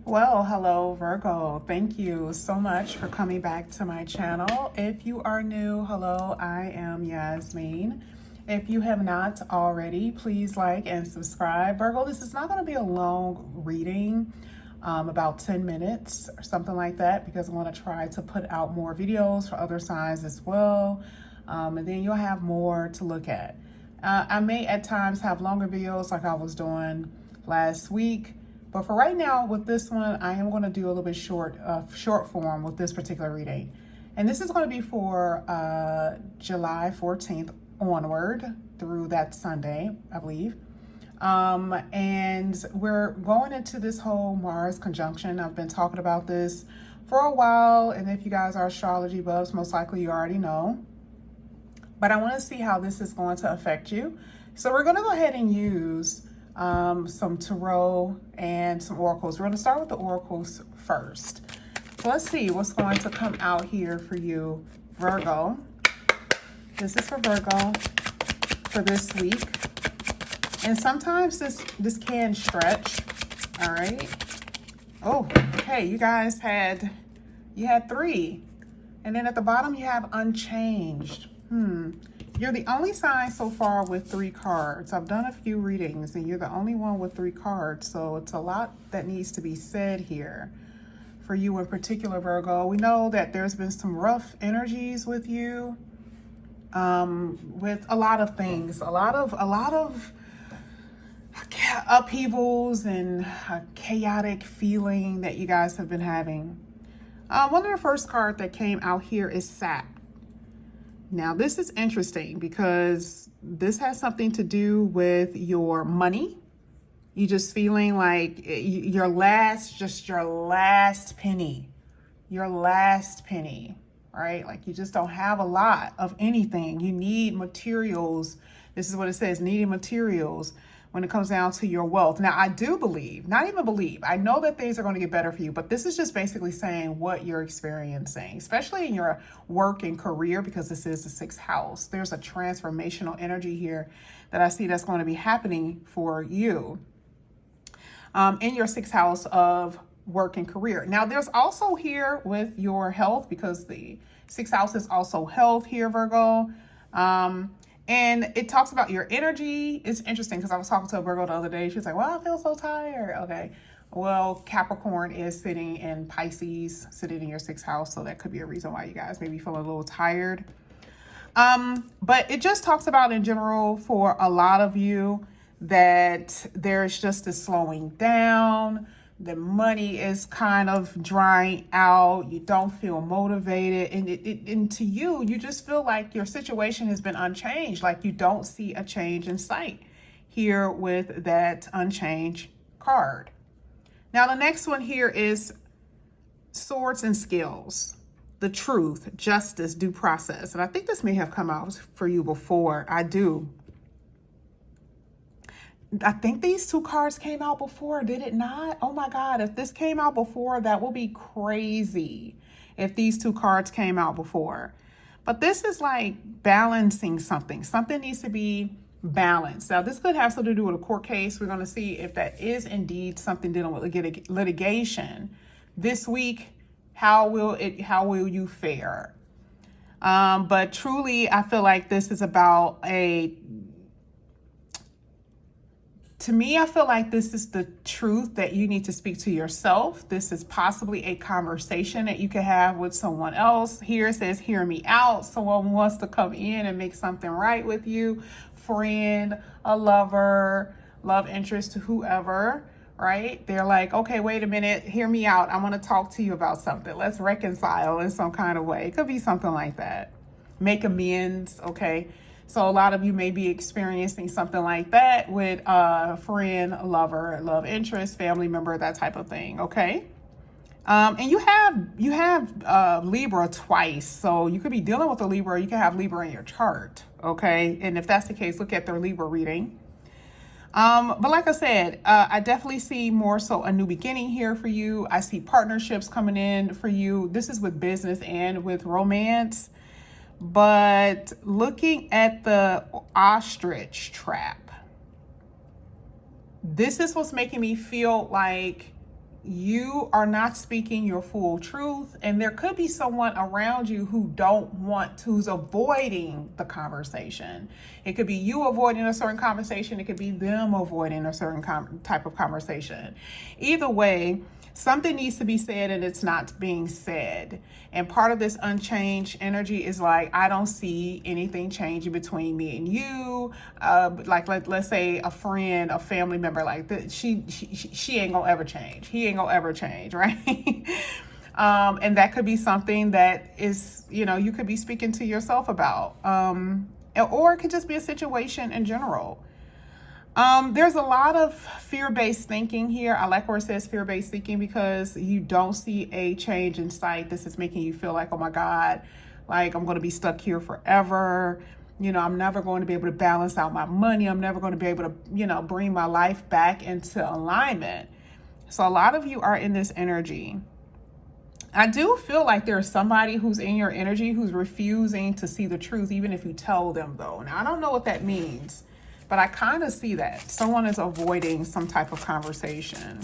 Well, hello Virgo. Thank you so much for coming back to my channel. If you are new, hello, I am Yasmin. If you have not already, please like and subscribe. Virgo, this is not going to be a long reading, about 10 minutes or something like that, because I want to try to put out more videos for other signs as well. And then you'll have more to look at. I may at times have longer videos like I was doing last week. But for right now, with this one, I am going to do a little bit short form with this particular reading. And this is going to be for July 14th onward through that Sunday, I believe. And we're going into this whole Mars conjunction. I've been talking about this for a while. And if you guys are astrology buffs, most likely you already know. But I want to see how this is going to affect you. So we're going to go ahead and use some tarot and some oracles. We're going to start with the oracles first. So let's see what's going to come out here for you, Virgo. This is for Virgo for this week. And sometimes this can stretch. All right. Oh, okay. You guys had 3. And then at the bottom you have unchanged. You're the only sign so far with 3 cards. I've done a few readings and you're the only one with 3 cards. So it's a lot that needs to be said here for you in particular, Virgo. We know that there's been some rough energies with you, with a lot of things, a lot of upheavals and a chaotic feeling that you guys have been having. One of the first cards that came out here is Sap. Now, this is interesting because this has something to do with your money. You just feeling like your last penny, right? Like you just don't have a lot of anything. You need materials. This is what it says, needing materials when it comes down to your wealth. Now, I do believe, not even believe, I know that things are going to get better for you, but this is just basically saying what you're experiencing, especially in your work and career, because this is the 6th house. There's a transformational energy here that I see that's going to be happening for you in your 6th house of work and career. Now, there's also here with your health, because the 6th house is also health here, Virgo. And it talks about your energy. It's interesting because I was talking to a Virgo the other day. She was like, well, I feel so tired. Okay. Well, Capricorn is sitting in Pisces, sitting in your 6th house. So that could be a reason why you guys may be feeling a little tired. But it just talks about in general for a lot of you that there's just a slowing down. The money is kind of drying out. You don't feel motivated. And to you, you just feel like your situation has been unchanged. Like you don't see a change in sight here with that unchanged card. Now, the next one here is Swords and Skills. The truth, justice, due process. And I think this may have come out for you before. I think these 2 cards came out before, did it not? Oh my God, if this came out before, that will be crazy if these 2 cards came out before. But this is like balancing something. Something needs to be balanced. Now, this could have something to do with a court case. We're going to see if that is indeed something dealing with litigation. This week, how will you fare? But truly, I feel like this is about to me, I feel like this is the truth that you need to speak to yourself. This is possibly a conversation that you could have with someone else. Here it says, hear me out. Someone wants to come in and make something right with you. Friend, a lover, love interest, whoever, right? They're like, okay, wait a minute, hear me out. I want to talk to you about something. Let's reconcile in some kind of way. It could be something like that. Make amends, okay? So a lot of you may be experiencing something like that with a friend, a lover, love interest, family member, that type of thing, okay? And you have Libra twice, so you could be dealing with a Libra. You can have Libra in your chart, okay? And if that's the case, look at their Libra reading. But like I said, I definitely see more so a new beginning here for you. I see partnerships coming in for you. This is with business and with romance. But looking at the ostrich trap, this is what's making me feel like you are not speaking your full truth, and there could be someone around you who's avoiding the conversation. It could be you avoiding a certain conversation. It could be them avoiding a certain type of conversation. Either way, something needs to be said and it's not being said. And part of this unchanged energy is like, I don't see anything changing between me and you. Like let's say a friend, a family member, like she ain't gonna ever change. He ain't gonna ever change, right? And that could be something that is, you could be speaking to yourself about. Or it could just be a situation in general. There's a lot of fear-based thinking here. I like where it says fear-based thinking because you don't see a change in sight. This is making you feel like, oh my God, like I'm going to be stuck here forever. I'm never going to be able to balance out my money. I'm never going to be able to, bring my life back into alignment. So a lot of you are in this energy. I do feel like there's somebody who's in your energy who's refusing to see the truth, even if you tell them though. Now, I don't know what that means, but I kind of see that. Someone is avoiding some type of conversation.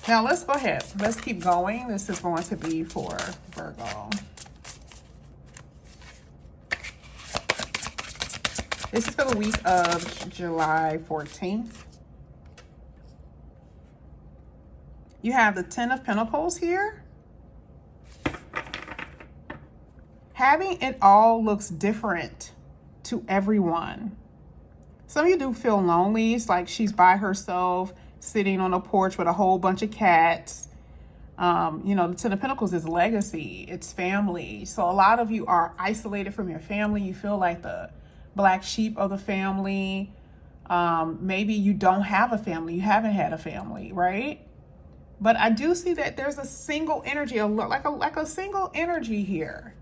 Now, let's go ahead. Let's keep going. This is going to be for Virgo. This is for the week of July 14th. You have the Ten of Pentacles here. Having it all looks different to everyone. Some of you do feel lonely. It's like she's by herself, sitting on a porch with a whole bunch of cats. The Ten of Pentacles is legacy. It's family. So a lot of you are isolated from your family. You feel like the black sheep of the family. Maybe you don't have a family. You haven't had a family, right? But I do see that there's a single energy, like a single energy here.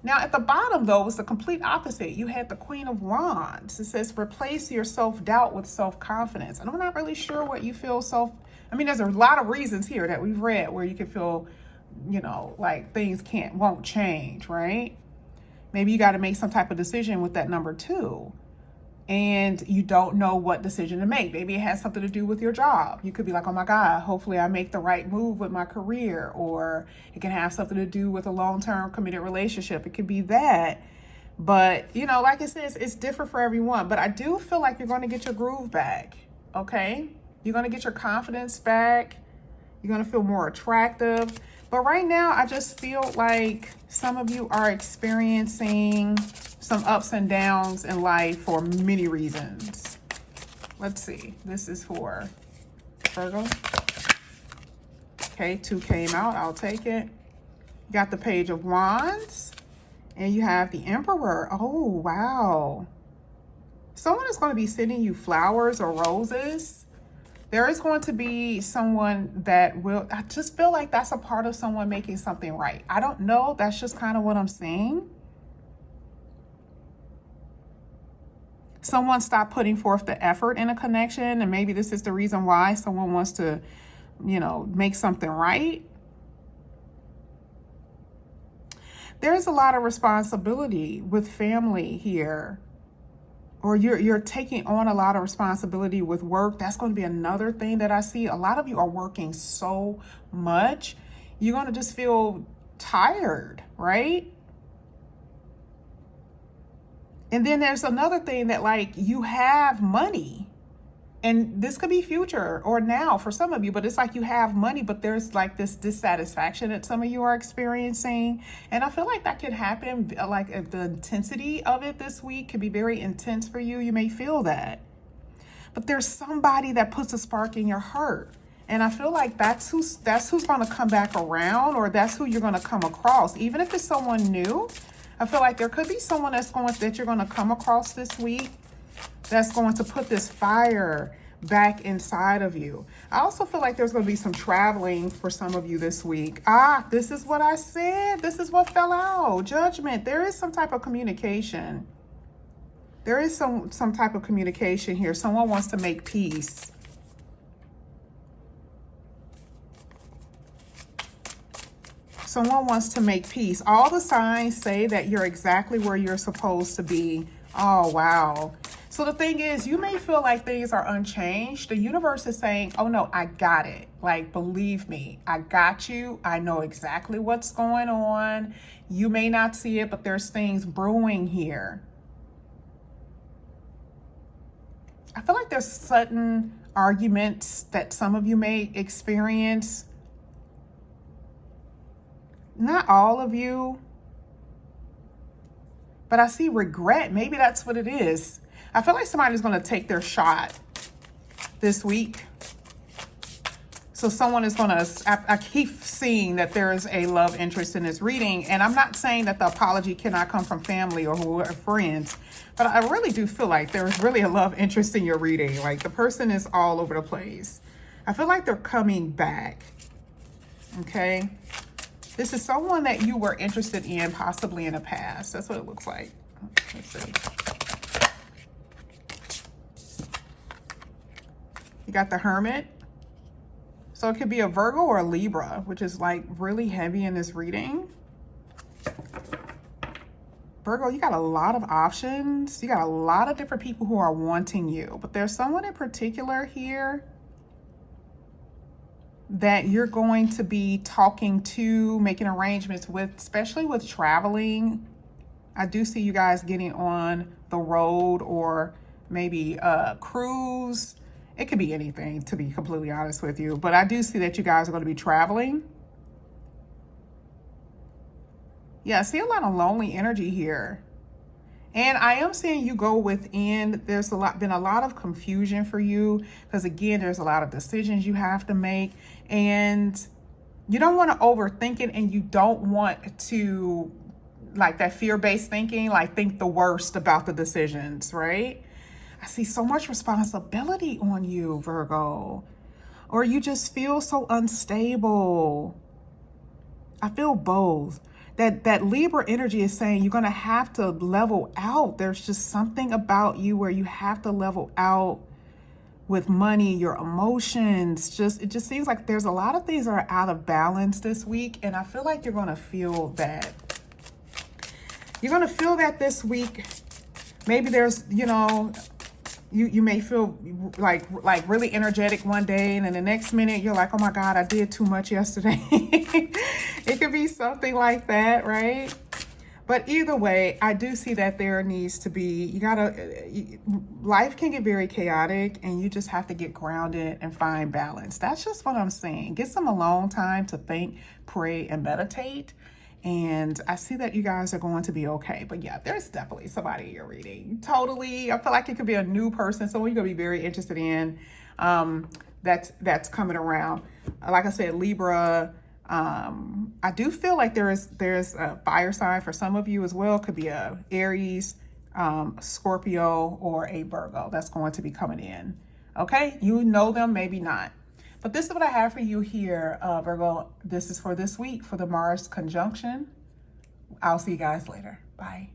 Now, at the bottom, though, was the complete opposite. You had the Queen of Wands. It says, replace your self-doubt with self-confidence. And I'm not really sure what you feel there's a lot of reasons here that we've read where you can feel, like things won't change, right? Maybe you got to make some type of decision with that number 2. And you don't know what decision to make. Maybe it has something to do with your job. You could be like, oh my God, hopefully I make the right move with my career. Or it can have something to do with a long-term committed relationship. It could be that. But, like it says, it's different for everyone. But I do feel like you're going to get your groove back, okay? You're going to get your confidence back. You're going to feel more attractive. But right now, I just feel like some of you are experiencing some ups and downs in life for many reasons. Let's see. This is for Virgo. Okay, 2 came out. I'll take it. You got the Page of Wands. And you have the Emperor. Oh, wow. Someone is going to be sending you flowers or roses. There is going to be someone that I just feel like that's a part of someone making something right. I don't know. That's just kind of what I'm seeing. Someone stopped putting forth the effort in a connection, and maybe this is the reason why someone wants to, make something right. There's a lot of responsibility with family here. Or you're taking on a lot of responsibility with work. That's going to be another thing that I see. A lot of you are working so much. You're going to just feel tired, right? And then there's another thing that, like, you have money. And this could be future or now for some of you, but it's like you have money, but there's like this dissatisfaction that some of you are experiencing. And I feel like that could happen, like if the intensity of it this week could be very intense for you. You may feel that. But there's somebody that puts a spark in your heart. And I feel like that's who's going to come back around, or that's who you're going to come across. Even if it's someone new, I feel like there could be someone that you're going to come across this week that's going to put this fire back inside of you. I also feel like there's going to be some traveling for some of you this week. This is what I said. This is what fell out. Judgment. There is some type of communication. There is some type of communication here. Someone wants to make peace. Someone wants to make peace. All the signs say that you're exactly where you're supposed to be. Oh, wow. So the thing is, you may feel like things are unchanged. The universe is saying, oh no, I got it. Like, believe me, I got you. I know exactly what's going on. You may not see it, but there's things brewing here. I feel like there's sudden arguments that some of you may experience. Not all of you, but I see regret. Maybe that's what it is. I feel like somebody's going to take their shot this week. So someone is going to, I keep seeing that there is a love interest in this reading. And I'm not saying that the apology cannot come from family or who are friends, but I really do feel like there's really a love interest in your reading. Like the person is all over the place. I feel like they're coming back. Okay. This is someone that you were interested in possibly in the past. That's what it looks like. Let's see. You got the Hermit. So it could be a Virgo or a Libra, which is like really heavy in this reading. Virgo, you got a lot of options. You got a lot of different people who are wanting you, but there's someone in particular here that you're going to be talking to, making arrangements with, especially with traveling. I do see you guys getting on the road or maybe a cruise. It could be anything, to be completely honest with you. But I do see that you guys are going to be traveling. Yeah, I see a lot of lonely energy here. And I am seeing you go within. There's been a lot of confusion for you because, again, there's a lot of decisions you have to make. And you don't want to overthink it, and you don't want to, like that fear-based thinking, like think the worst about the decisions, right? I see so much responsibility on you, Virgo. Or you just feel so unstable. I feel both. That Libra energy is saying you're going to have to level out. There's just something about you where you have to level out with money, your emotions. It just seems like there's a lot of things that are out of balance this week. And I feel like you're going to feel that. You're going to feel that this week. Maybe there's, you may feel like really energetic one day, and then the next minute you're like, oh my God, I did too much yesterday. It could be something like that, right? But either way, I do see that there needs to be, life can get very chaotic, and you just have to get grounded and find balance. That's just what I'm saying. Get some alone time to think, pray, and meditate. And I see that you guys are going to be okay. But yeah, there's definitely somebody you're reading. Totally. I feel like it could be a new person, someone you're going to be very interested in, that's coming around. Like I said, Libra. I do feel like there's a fire sign for some of you as well. Could be a Aries, Scorpio, or a Virgo that's going to be coming in. Okay. You know them, maybe not. But this is what I have for you here, Virgo. This is for this week for the Mars conjunction. I'll see you guys later. Bye.